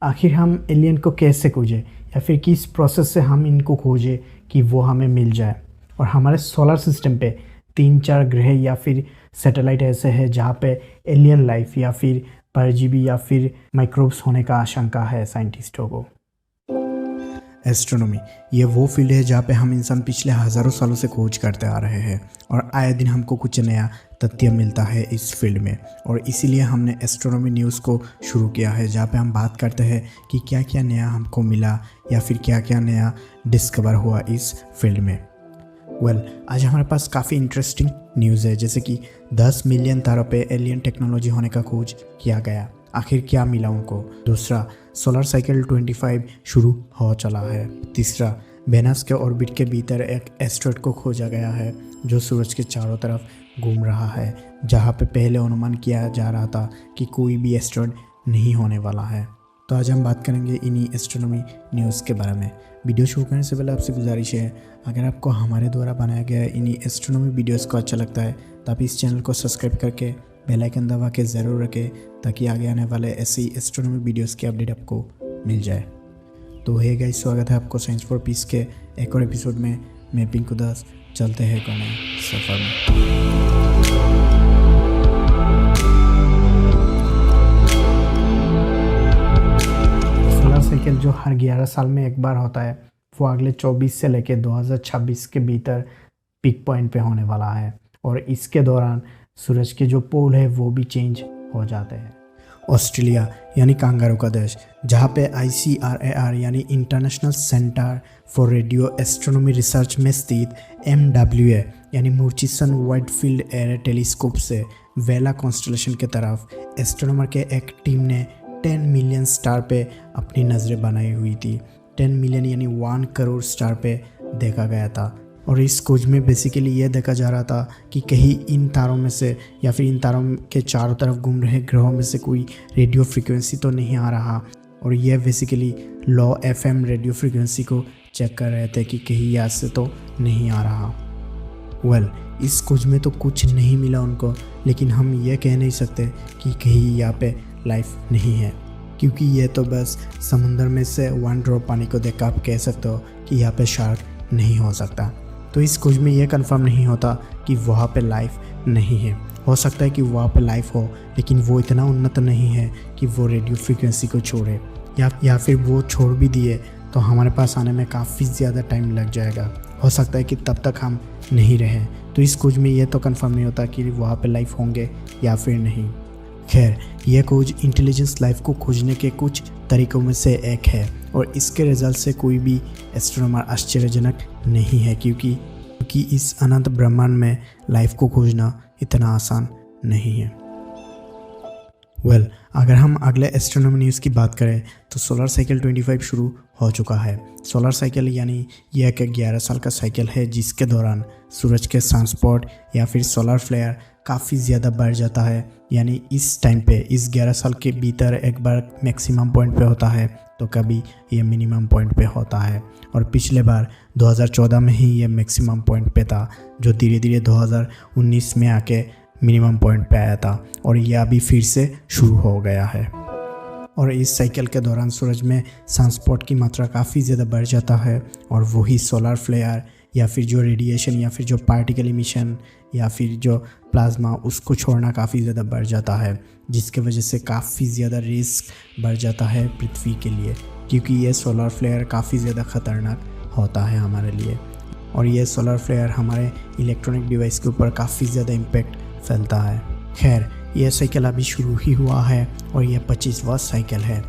आखिर हम एलियन को कैसे खोजें या फिर किस प्रोसेस से हम इनको खोजें कि वो हमें मिल जाए। और हमारे सोलर सिस्टम पे 3-4 ग्रह या फिर सैटेलाइट ऐसे हैं जहाँ पे एलियन लाइफ या फिर परजीवी या फिर माइक्रोब्स होने का आशंका है साइंटिस्टों को। एस्ट्रोनॉमी ये वो फील्ड है जहाँ पे हम इंसान पिछले हज़ारों सालों से खोज करते आ रहे हैं और आए दिन हमको कुछ नया तथ्य मिलता है इस फील्ड में। और इसीलिए हमने एस्ट्रोनॉमी न्यूज़ को शुरू किया है, जहाँ पे हम बात करते हैं कि क्या क्या नया हमको मिला या फिर क्या क्या नया डिस्कवर हुआ इस फील्ड में। आज हमारे पास काफ़ी इंटरेस्टिंग न्यूज़ है, जैसे कि 10 मिलियन तारों पे एलियन टेक्नोलॉजी होने का खोज किया गया। आखिर क्या मिला उनको। दूसरा, सोलर साइकिल 25 शुरू हो चला है। तीसरा, वेनस के ऑर्बिट के भीतर एक एस्ट्रॉयड को खोजा गया है जो सूरज के चारों तरफ घूम रहा है, जहाँ पे पहले अनुमान किया जा रहा था कि कोई भी एस्ट्रॉयड नहीं होने वाला है। तो आज हम बात करेंगे इन्हीं एस्ट्रोनॉमी न्यूज़ के बारे में। वीडियो शुरू करने से पहले आपसे गुजारिश है, अगर आपको हमारे द्वारा बनाया गया इन्हीं एस्ट्रोनॉमी वीडियोज़ को अच्छा लगता है तो आप इस चैनल को सब्सक्राइब करके बेल आइकन दबा के ज़रूर रखें, ताकि आगे आने वाले ऐसे ही एस्ट्रोनॉमी वीडियोज़ की अपडेट आपको मिल जाए। तो हे गाइस, स्वागत है आपको साइंस फॉर पीस के एक और एपिसोड में। मैं पिंकू दास, चलते हैं कोने सफ़र में। सोलर साइकिल जो हर 11 साल में एक बार होता है, वो अगले 24 से लेकर 2026 के भीतर पीक पॉइंट पे होने वाला है। और इसके दौरान सूरज के जो पोल है वो भी चेंज हो जाते हैं। ऑस्ट्रेलिया यानी कांगारू का देश, जहाँ पे ICRAR यानी international centre for radio astronomy research में स्थित MWA यानी मूर्चिसन वाइड फील्ड एरे टेलीस्कोप से वेला कॉन्स्टेलेशन के तरफ एस्ट्रोनॉमर के एक टीम ने 10 मिलियन स्टार पे अपनी नज़रें बनाई हुई थी। 10 मिलियन यानी 1 करोड़ स्टार पे देखा गया था। और इस खोज में बेसिकली ये देखा जा रहा था कि कहीं इन तारों में से या फिर इन तारों के चारों तरफ घूम रहे ग्रहों में से कोई रेडियो फ्रीक्वेंसी तो नहीं आ रहा। और ये बेसिकली लो FM रेडियो फ्रीक्वेंसी को चेक कर रहे थे कि कहीं यहाँ से तो नहीं आ रहा। इस खोज में तो कुछ नहीं मिला उनको, लेकिन हम ये कह नहीं सकते कि कहीं यहाँ पे लाइफ नहीं है, क्योंकि ये तो बस समुंदर में से 1 ड्रॉप पानी को देख आप कह सकते हो कि यहाँ पे शार्क नहीं हो सकता। तो इस खोज में ये कंफर्म नहीं होता कि वहाँ पे लाइफ नहीं है। हो सकता है कि वहाँ पे लाइफ हो, लेकिन वो इतना उन्नत नहीं है कि वो रेडियो फ्रीक्वेंसी को छोड़े, या फिर वो छोड़ भी दिए तो हमारे पास आने में काफ़ी ज़्यादा टाइम लग जाएगा। हो सकता है कि तब तक हम नहीं रहें। तो इस खोज में ये तो कंफर्म नहीं होता कि वहाँ पे लाइफ होंगे या फिर नहीं। खैर, यह खोज इंटेलिजेंस लाइफ को खोजने के कुछ तरीकों में से एक है, और इसके रिजल्ट से कोई भी एस्ट्रोनॉमर आश्चर्यजनक नहीं है, क्योंकि इस अनंत ब्रह्मांड में लाइफ को खोजना इतना आसान नहीं है। अगर हम अगले एस्ट्रोनॉमी न्यूज़ की बात करें तो सोलर साइकिल 25 शुरू हो चुका है। सोलर साइकिल यानी यह एक 11 साल का साइकिल है, जिसके दौरान सूरज के सनस्पॉट या फिर सोलर फ्लेयर काफ़ी ज़्यादा बढ़ जाता है। यानी इस टाइम पे, इस 11 साल के भीतर एक बार मैक्सिमम पॉइंट पे होता है तो कभी ये मिनिमम पॉइंट पे होता है। और पिछले बार 2014 में ही ये मैक्सिमम पॉइंट पे था, जो धीरे धीरे 2019 में आके मिनिमम पॉइंट पे आया था, और यह अभी फिर से शुरू हो गया है। और इस साइकिल के दौरान सूरज में सनस्पॉट की मात्रा काफ़ी ज़्यादा बढ़ जाता है, और वही सोलर फ्लेयर या फिर जो रेडिएशन या फिर जो पार्टिकल इमिशन या फिर जो प्लाज्मा, उसको छोड़ना काफ़ी ज़्यादा बढ़ जाता है, जिसके वजह से काफ़ी ज़्यादा रिस्क बढ़ जाता है पृथ्वी के लिए, क्योंकि ये सोलर फ्लेयर काफ़ी ज़्यादा ख़तरनाक होता है हमारे लिए। और ये सोलर फ्लेयर हमारे इलेक्ट्रॉनिक डिवाइस के ऊपर काफ़ी ज़्यादा इम्पेक्ट फैलता है। खैर, यह साइकिल अभी शुरू ही हुआ है और यह 25वां साइकिल है।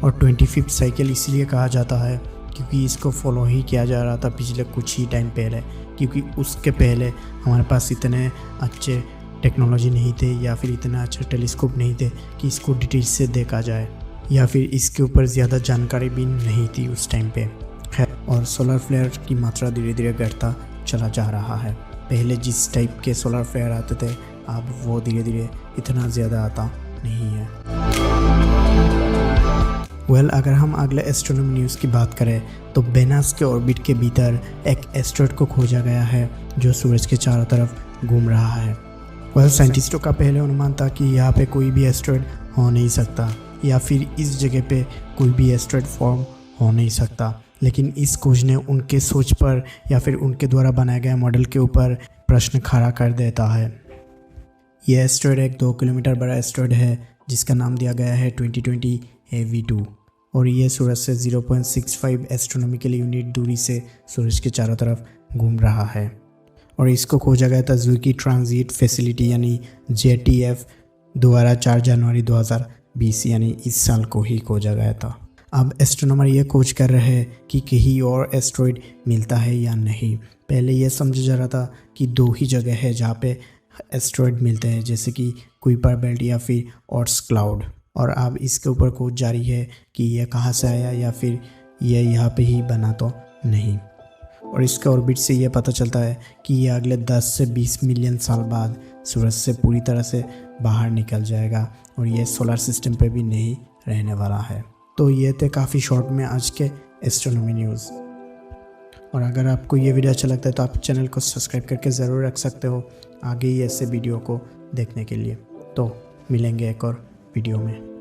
और 25th साइकिल इसलिए कहा जाता है क्योंकि इसको फॉलो ही किया जा रहा था पिछले कुछ ही टाइम पहले, क्योंकि उसके पहले हमारे पास इतने अच्छे टेक्नोलॉजी नहीं थे या फिर इतना अच्छे टेलीस्कोप नहीं थे कि इसको डिटेल से देखा जाए, या फिर इसके ऊपर ज़्यादा जानकारी भी नहीं थी उस टाइम पे। खैर, और सोलर फ्लेयर की मात्रा धीरे धीरे घटता चला जा रहा है। पहले जिस टाइप के सोलर फ्लेयर आते थे, अब वो धीरे धीरे इतना ज़्यादा आता नहीं है। अगर हम अगले एस्ट्रोनॉमी न्यूज़ की बात करें तो वेनस के ऑर्बिट के भीतर एक एस्ट्रॉयड को खोजा गया है जो सूरज के चारों तरफ घूम रहा है। साइंटिस्टों का पहले अनुमान था कि यहाँ पे कोई भी एस्ट्रॉयड हो नहीं सकता, या फिर इस जगह पे कोई भी एस्टेरॉयड फॉर्म हो नहीं सकता। लेकिन इस खोज ने उनके सोच पर या फिर उनके द्वारा बनाए गए मॉडल के ऊपर प्रश्न खड़ा कर देता है। यह एस्टेरॉयड एक 2 किलोमीटर बड़ा एस्टेरॉयड है जिसका नाम दिया गया है 2020 AV2 और ये सूरज से 0.65 एस्ट्रोनॉमिकल यूनिट दूरी से सूरज के चारों तरफ घूम रहा है और इसको खोजा गया था ज़ुईकी ट्रांजिट फैसिलिटी यानी JTF द्वारा 4 जनवरी 2020 यानी इस साल को ही खोजा गया था। अब एस्ट्रोनॉमर ये खोज कर रहे हैं कि कहीं और एस्ट्रॉयड मिलता है या नहीं। पहले यह समझा जा रहा था कि 2 ही जगह है जहाँ पे एस्ट्रॉयड मिलते हैं, जैसे कि कुइपर बेल्ट या फिर ऑर्ट्स क्लाउड, और अब इसके ऊपर खोज जारी है कि यह कहाँ से आया या फिर यह यहाँ पे ही बना तो नहीं। और इसके ऑर्बिट से यह पता चलता है कि यह अगले 10 से 20 मिलियन साल बाद सूरज से पूरी तरह से बाहर निकल जाएगा और यह सोलर सिस्टम पे भी नहीं रहने वाला है। तो ये थे काफ़ी शॉर्ट में आज के एस्ट्रोनॉमी न्यूज़। और अगर आपको ये वीडियो अच्छा लगता है तो आप चैनल को सब्सक्राइब करके ज़रूर रख सकते हो आगे ही ऐसे वीडियो को देखने के लिए। तो मिलेंगे एक और वीडियो में।